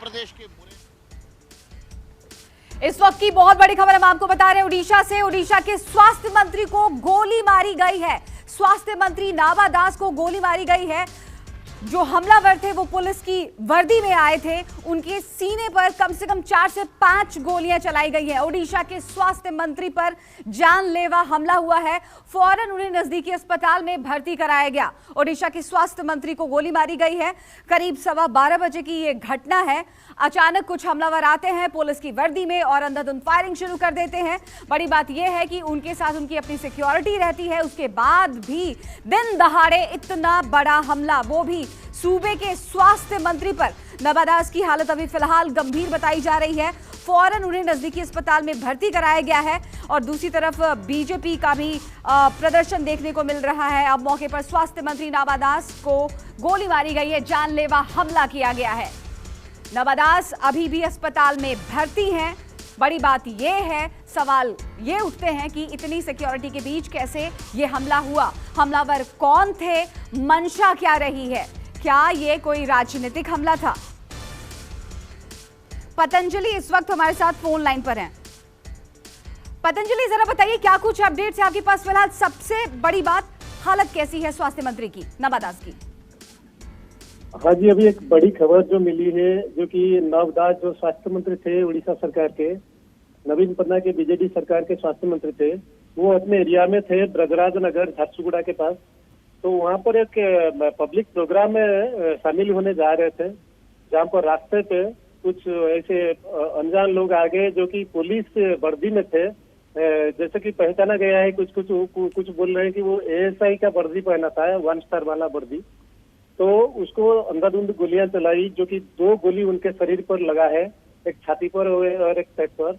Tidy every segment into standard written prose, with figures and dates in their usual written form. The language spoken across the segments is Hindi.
प्रदेश के इस वक्त की बहुत बड़ी खबर हम आपको बता रहे हैं उड़ीसा से। उड़ीसा के स्वास्थ्य मंत्री को गोली मारी गई है। स्वास्थ्य मंत्री नाभा दास को गोली मारी गई है। जो हमलावर थे वो पुलिस की वर्दी में आए थे। उनके सीने पर कम से कम 4 से 5 गोलियां चलाई गई हैं। उड़ीसा के स्वास्थ्य मंत्री पर जानलेवा हमला हुआ है। फौरन उन्हें नजदीकी अस्पताल में भर्ती कराया गया। उड़ीसा के स्वास्थ्य मंत्री को गोली मारी गई है। करीब 12:15 बजे की ये घटना है। अचानक कुछ हमलावर आते हैं पुलिस की वर्दी में और अंधाधुंध फायरिंग शुरू कर देते हैं। बड़ी बात यह है कि उनके साथ उनकी अपनी सिक्योरिटी रहती है। उसके बाद भी दिन दहाड़े इतना बड़ा हमला, वो भी सूबे के स्वास्थ्य मंत्री पर। नाभा दास की हालत अभी फिलहाल गंभीर बताई जा रही है। फौरन उन्हें नजदीकी अस्पताल में भर्ती कराया गया है। और दूसरी तरफ बीजेपी का भी प्रदर्शन देखने को मिल रहा है। अब मौके पर स्वास्थ्य मंत्री नाभा दास को गोली मारी गई है, जानलेवा हमला किया गया है। नाभा दास अभी भी अस्पताल में भर्ती हैं। बड़ी बात यह है, सवाल ये उठते हैं कि इतनी सिक्योरिटी के बीच कैसे ये हमला हुआ, हमलावर कौन थे, मंशा क्या रही है, क्या ये कोई राजनीतिक हमला था? पतंजलि इस वक्त हमारे साथ फोन लाइन पर हैं। पतंजलि, जरा बताइए क्या कुछ अपडेट्स है आपके पास फिलहाल? सबसे बड़ी बात, हालत कैसी है स्वास्थ्य मंत्री की, नाभा दास की? हाँ जी, अभी एक बड़ी खबर जो मिली है, जो कि नाभा दास जो स्वास्थ्य मंत्री थे उड़ीसा सरकार के, नवीन पटनायक के बीजेडी सरकार के स्वास्थ्य मंत्री थे, वो अपने एरिया में थे ब्रजराज नगर झारसुगुड़ा के पास। तो वहाँ पर एक पब्लिक प्रोग्राम में शामिल होने जा रहे थे, जहाँ पर रास्ते पे कुछ ऐसे अनजान लोग आ गए जो कि पुलिस वर्दी में थे। जैसे कि पहचाना गया है, कुछ बोल रहे हैं कि वो एएसआई का वर्दी पहना था, 1 स्टार वाला वर्दी। तो उसको अंधाधुंध गोलियां चलाई, जो कि 2 गोली उनके शरीर पर लगा है, एक छाती पर और एक पेट पर।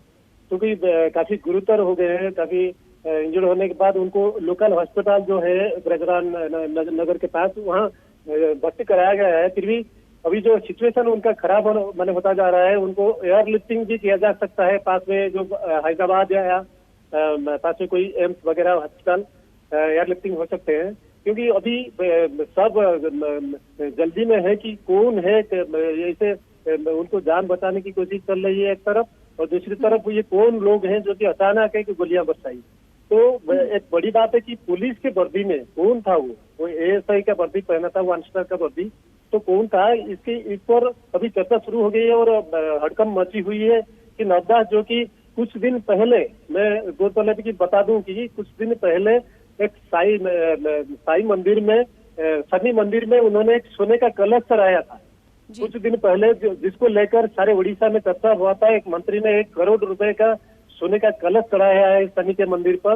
क्योंकि काफी गुरुतर हो गए हैं, काफी इंजर्ड होने के बाद उनको लोकल अस्पताल जो है ब्रजराज नगर के पास, वहाँ भर्ती कराया गया है। फिर भी अभी जो सिचुएशन उनका खराब होता जा रहा है, उनको एयरलिफ्टिंग भी किया जा सकता है। पास में जो हैदराबाद या पास में कोई एम्स वगैरह अस्पताल, एयरलिफ्टिंग हो सकते हैं। क्योंकि अभी सब जल्दी में है कि कौन है, ऐसे उनको जान बचाने की कोशिश चल रही है एक तरफ, और दूसरी तरफ ये कौन लोग हैं जो कि अचानक है कि गोलियां बरसाई। तो एक बड़ी बात है कि पुलिस के वर्दी में कौन था, वो एएसआई का वर्दी पहना था, 1 स्टार का वर्दी। तो कौन था, इसके इस पर अभी चर्चा शुरू हो गई है और हड़कंप मची हुई है कि नाभा दास, जो कि कुछ दिन पहले, मैं गौरतलब की बता दूं कि कुछ दिन पहले एक साई मंदिर में, शनि मंदिर में उन्होंने एक सोने का कलश चढ़ाया था कुछ दिन पहले, जिसको लेकर सारे उड़ीसा में चर्चा हुआ था। एक मंत्री ने 1 करोड़ रुपए का सोने का कलश चढ़ाया है शनि के मंदिर पर।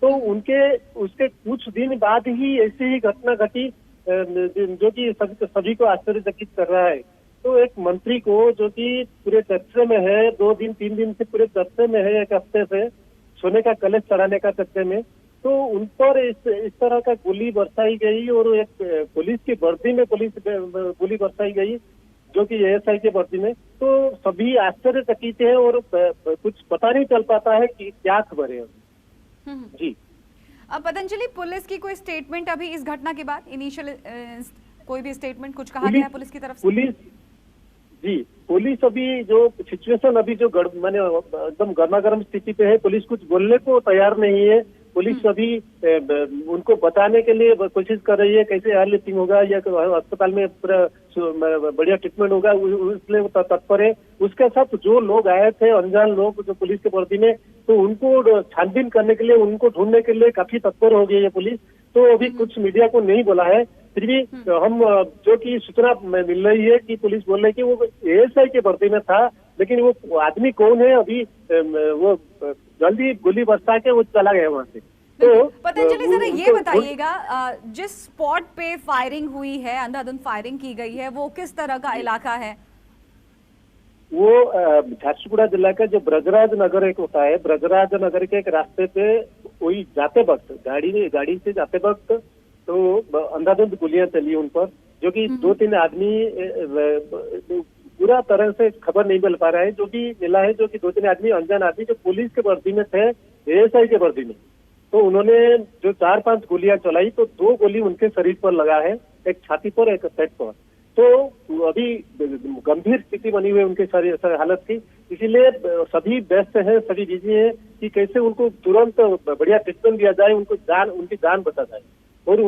तो उसके कुछ दिन बाद ही ऐसी ही घटना घटी, जो कि सभी को आश्चर्यचकित कर रहा है। तो एक मंत्री को, जो कि पूरे चर्चे में है, 2-3 दिन से पूरे चर्चे में है, एक हफ्ते से सोने का कलश चढ़ाने का चर्चे में, तो उन पर इस तरह का गोली बरसाई गई और एक पुलिस की वर्दी में गोली बरसाई गई, जो कि एएसआई के वर्दी में। तो सभी आश्चर्यचकित है और कुछ पता नहीं चल पाता है कि क्या खबर है जी। अब पतंजलि, पुलिस की कोई स्टेटमेंट अभी इस घटना के बाद, इनिशियल कोई भी स्टेटमेंट कुछ कहा गया है पुलिस की तरफ से? पुलिस अभी जो सिचुएशन, अभी जो मैंने एकदम गर्मागर्म स्थिति पे है, पुलिस कुछ बोलने को तैयार नहीं है। पुलिस अभी उनको बताने के लिए कोशिश कर रही है कैसे एयरलिफ्टिंग होगा या अस्पताल में पूरा बढ़िया ट्रीटमेंट होगा, इसलिए वो तत्पर है। उसके साथ जो लोग आए थे, अनजान लोग जो पुलिस के वर्दी में, तो उनको छानबीन करने के लिए, उनको ढूंढने के लिए काफी तत्पर हो गई है पुलिस। तो अभी कुछ मीडिया को नहीं बोला है, फिर भी हम जो कि सूचना मिल रही है कि पुलिस बोल रही है कि वो एएसआई के वर्दी में था, लेकिन वो आदमी कौन है अभी वो जल्दी गोली बरसा के वो चला गया वहां से। तो पतंजलि, जरा ये बताइएगा, जिस स्पॉट पे फायरिंग हुई है, अंधाधुंध फायरिंग की गई है, वो किस तरह का इलाका है? वो झारसुगुड़ा जिला का जो ब्रजराज नगर एक होता है, ब्रजराज नगर के एक रास्ते पे वही जाते वक्त गाड़ी से जाते वक्त तो अंधाधुंध गोलियां चली उन पर, जो कि 2-3 आदमी, पूरा तरह से खबर नहीं मिल पा रहा है, जो भी मिला है, जो कि 2-3 आदमी, अनजान आदमी जो पुलिस के वर्दी में थे, एएसआई के वर्दी में। तो उन्होंने जो 4-5 गोलियां चलाई, तो 2 गोली उनके शरीर पर लगा है, एक छाती पर, एक पेट पर। तो अभी गंभीर स्थिति बनी हुई है उनके सारी हालत की, इसीलिए सभी व्यस्त हैं, सभी बिजी हैं कि कैसे उनको तुरंत बढ़िया ट्रीटमेंट दिया जाए, उनकी जान बचा जाए। और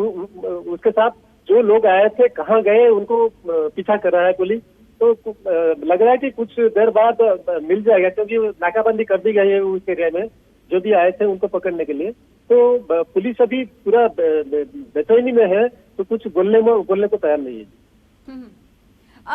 उसके साथ जो लोग आए थे कहाँ गए उनको पीछा कर रहा है पुलिस। तो लग रहा है कि कुछ देर बाद मिल जाएगा, क्योंकि नाकाबंदी कर दी गई है उस एरिया में, जो भी आए थे उनको पकड़ने के लिए। तो पुलिस अभी पूरा बेचैनी में है, तो कुछ बोलने को तैयार नहीं है।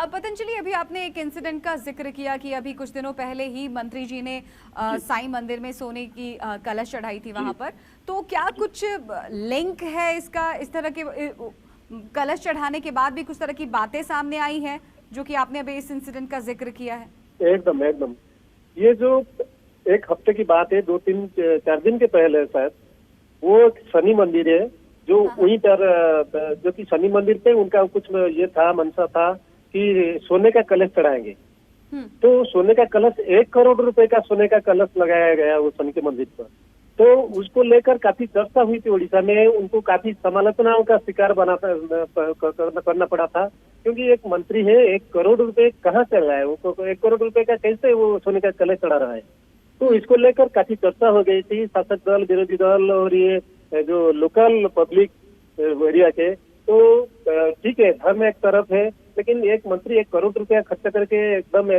पतंजलि, अभी आपने एक इंसिडेंट का जिक्र किया कि अभी कुछ दिनों पहले ही मंत्री जी ने साईं मंदिर में सोने की कलश चढ़ाई थी वहां पर, तो क्या कुछ लिंक है इसका? इस तरह के कलश चढ़ाने के बाद भी कुछ तरह की बातें सामने आई हैं जो कि आपने अभी इस इंसिडेंट का जिक्र किया है? एकदम एकदम, ये जो एक हफ्ते की बात है, 2-3-4 दिन के पहले शायद, वो शनि मंदिर है जो वहीं पर, जो कि शनि मंदिर पे उनका कुछ ये था, मनसा था कि सोने का कलश चढ़ाएंगे। तो सोने का कलश 1 करोड़ रुपए का सोने का कलश लगाया गया वो शनि के मंदिर पर। तो उसको लेकर काफी चर्चा हुई थी उड़ीसा में, उनको काफी समालोचनाओं का शिकार करना पड़ा था, क्योंकि एक मंत्री है, 1 करोड़ रुपए कहाँ चल रहा है, वो 1 करोड़ रुपए का कैसे वो सोने का कलश चढ़ा रहा है। तो इसको लेकर काफी चर्चा हो गई थी, शासक दल, विरोधी दल और ये जो लोकल पब्लिक एरिया के। तो ठीक है, धर्म एक तरफ है, लेकिन एक मंत्री 1 करोड़ रुपया खर्च करके एकदम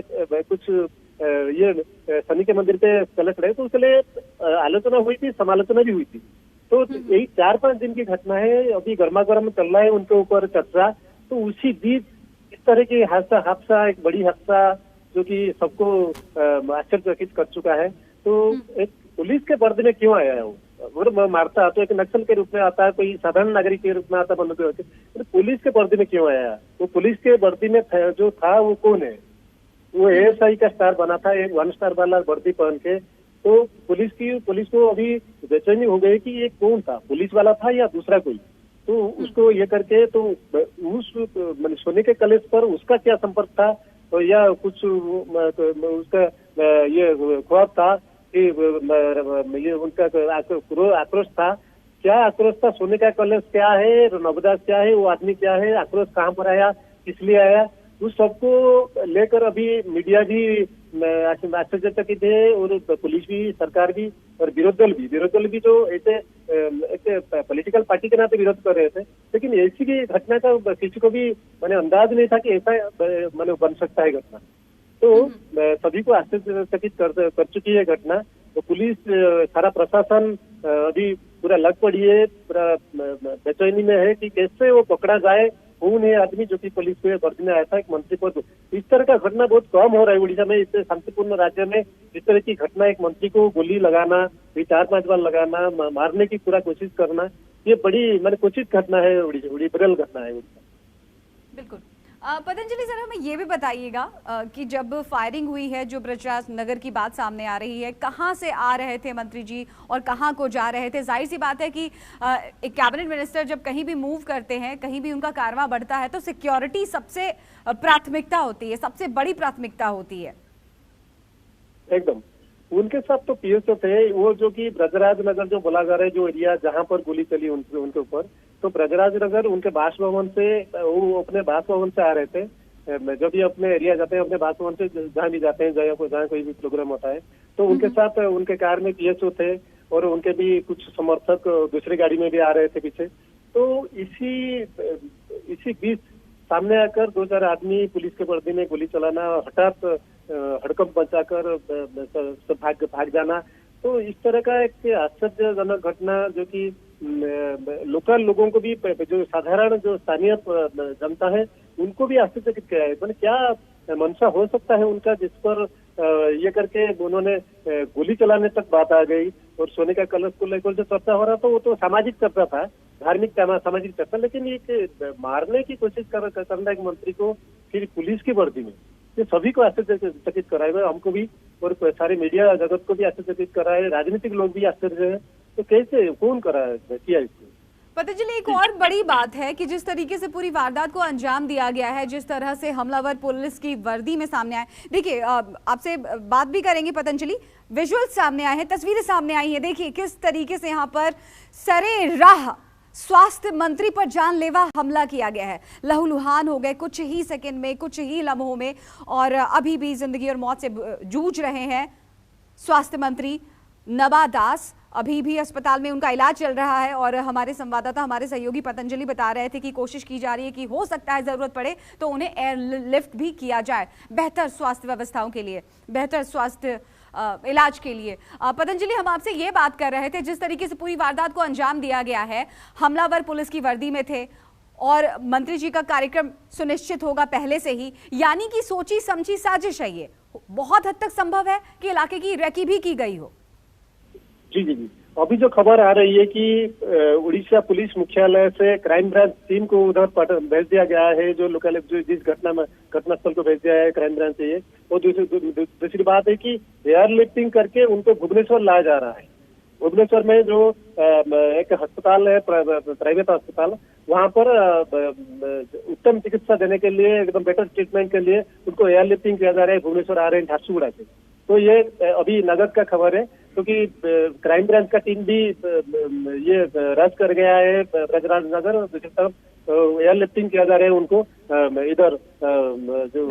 कुछ ये शनि के मंदिर पे कलश चढ़ाए, तो उसके लिए आलोचना हुई थी, समालोचना भी हुई थी। तो यही 4-5 दिन की घटना है, अभी गर्मा गर्म चल रहा है उनके ऊपर चर्चा। तो उसी बीच इस तरह की हादसा एक बड़ी हादसा जो कि सबको आश्चर्यचकित कर चुका है। तो एक पुलिस के पर्दे में क्यों आया है वो मारता तो एक नक्सल के रूप में आता है, कोई साधारण नागरिक के रूप में आता बंदूक के होते, तो पुलिस के वर्दी में क्यों आया? वो पुलिस के वर्दी में जो था वो कौन है? वो एएसआई का स्टार बना था, एक 1 स्टार वाला वर्दी पहन के। तो पुलिस को अभी बेचैनी हो गई कि ये कौन था, पुलिस वाला था या दूसरा कोई। तो उसको ये करके, तो उस सोने के कलश पर उसका क्या संपर्क था, तो या कुछ उसका ये ख्वाब था कि ये उनका आक्रोश था, क्या आक्रोश था? सोने का कलश क्या है, नवदास क्या है, वो आदमी क्या है, आक्रोश कहाँ पर आया, किस लिए आया, उस सबको लेकर अभी मीडिया भी आश्चर्यचकित है, और पुलिस भी, सरकार भी, और विरोधी दल भी जो ऐसे एक पॉलिटिकल पार्टी के नाते विरोध कर रहे थे। लेकिन ऐसी की घटना का किसी को भी मैंने अंदाज नहीं था कि ऐसा मैंने बन सकता है घटना। तो सभी को आश्चर्यचकित कर चुकी है घटना। तो पुलिस, सारा प्रशासन अभी पूरा लग पड़ी है, पूरा बेचैनी में है कि कैसे वो पकड़ा जाए, कौन है आदमी जो कि पुलिस के वर्दी में आया था एक मंत्री पर। इस तरह का घटना बहुत कम हो रहा है उड़ीसा में, इससे शांतिपूर्ण राज्य में इस तरह की घटना, एक मंत्री को गोली लगाना, 4-5 बार लगाना, मारने की पूरा कोशिश करना, ये बड़ी मैंने कुचित घटना है, विरल घटना है उड़ीसा। बिल्कुल। पतंजलि सर, हमें ये भी बताइएगा कि जब फायरिंग हुई है, जो ब्रजराज नगर की बात सामने आ रही है, कहाँ से आ रहे थे मंत्री जी और कहाँ को जा रहे थे? जाहिर सी बात है कि एक कैबिनेट मिनिस्टर जब कहीं भी मूव करते हैं, कहीं भी उनका कारवां बढ़ता है, तो सिक्योरिटी सबसे प्राथमिकता होती है, सबसे बड़ी प्राथमिकता होती है। एकदम, उनके साथ तो पीएसओ थे, वो जो कि ब्रजराज नगर जो बोला जा रहा है, जो एरिया जहाँ पर गोली चली उनके ऊपर, तो ब्रजराज नगर उनके बासभवन से, वो अपने बासभवन से आ रहे थे। जब भी अपने एरिया जाते हैं, अपने बासभवन से जहाँ भी जाते हैं, जहाँ कोई भी प्रोग्राम होता है, तो उनके साथ उनके कार में पीएसओ थे, और उनके भी कुछ समर्थक दूसरी गाड़ी में भी आ रहे थे पीछे। तो इसी बीच सामने आकर 2-4 आदमी पुलिस के वर्दी में गोली चलाना, हठात हड़कंप मचाकर भाग जाना, तो इस तरह का एक आश्चर्यजनक घटना जो कि लोकल लोगों को भी, जो साधारण जो स्थानीय जनता है उनको भी आश्चर्यचकित किया है। मैंने क्या मंशा हो सकता है उनका, जिस पर ये करके उन्होंने गोली चलाने तक बात आ गई। और सोने का कलश को लेकर जो चर्चा हो रहा था, वो तो सामाजिक चर्चा था, धार्मिक सामाजिक चर्चा, लेकिन एक मारने की कोशिश करना एक मंत्री को फिर पुलिस की वर्दी में, ये सभी को आश्चर्यचकित कराए, हमको भी और सारे मीडिया जगत को भी आश्चर्यचकित कराए, राजनीतिक लोग भी आश्चर्य है। तो कैसे, कौन किया इसको? पतंजलि, एक और बड़ी बात है कि जिस तरीके से पूरी वारदात को अंजाम दिया गया है, जिस तरह से हमलावर पुलिस की वर्दी में सामने आए। देखिए, आपसे बात भी करेंगे पतंजलि, विजुअल्स सामने आए हैं, तस्वीरें सामने आई हैं, देखिए किस तरीके से यहाँ पर सरे राह स्वास्थ्य मंत्री पर जानलेवा हमला किया गया है। लहूलुहान हो गए कुछ ही सेकंड में, कुछ ही लम्हों में, और अभी भी जिंदगी और मौत से जूझ रहे हैं स्वास्थ्य मंत्री नबा दास। अभी भी अस्पताल में उनका इलाज चल रहा है और हमारे संवाददाता, हमारे सहयोगी पतंजलि बता रहे थे कि कोशिश की जा रही है कि हो सकता है जरूरत पड़े तो उन्हें एयरलिफ्ट भी किया जाए बेहतर स्वास्थ्य व्यवस्थाओं के लिए, बेहतर स्वास्थ्य इलाज के लिए। पतंजलि, हम आपसे ये बात कर रहे थे, जिस तरीके से पूरी वारदात को अंजाम दिया गया है, हमलावर पुलिस की वर्दी में थे और मंत्री जी का कार्यक्रम सुनिश्चित होगा पहले से ही, यानी कि सोची समझी साजिश है। ये बहुत हद तक संभव है कि इलाके की रेकी भी की गई हो। जी जी जी, अभी जो खबर आ रही है कि उड़ीसा पुलिस मुख्यालय से क्राइम ब्रांच टीम को उधर भेज दिया गया है, जो लोकल जिस घटनास्थल को भेज दिया है क्राइम ब्रांच से। ये और दूसरी बात है कि एयरलिफ्टिंग करके उनको भुवनेश्वर लाया जा रहा है। भुवनेश्वर में जो एक अस्पताल है, प्राइवेट अस्पताल, वहां पर उत्तम चिकित्सा देने के लिए, एकदम बेटर ट्रीटमेंट के लिए उनको एयरलिफ्टिंग किया जा रहा है। भुवनेश्वर आ रहे हैं झारसुगुड़ा से। तो ये अभी नगद का खबर है, क्योंकि क्राइम ब्रांच का टीम भी ये रश कर गया है ब्रजराज नगर। दूसरी तरफ एयरलिफ्टिंग किया जा रहा है उनको इधर जो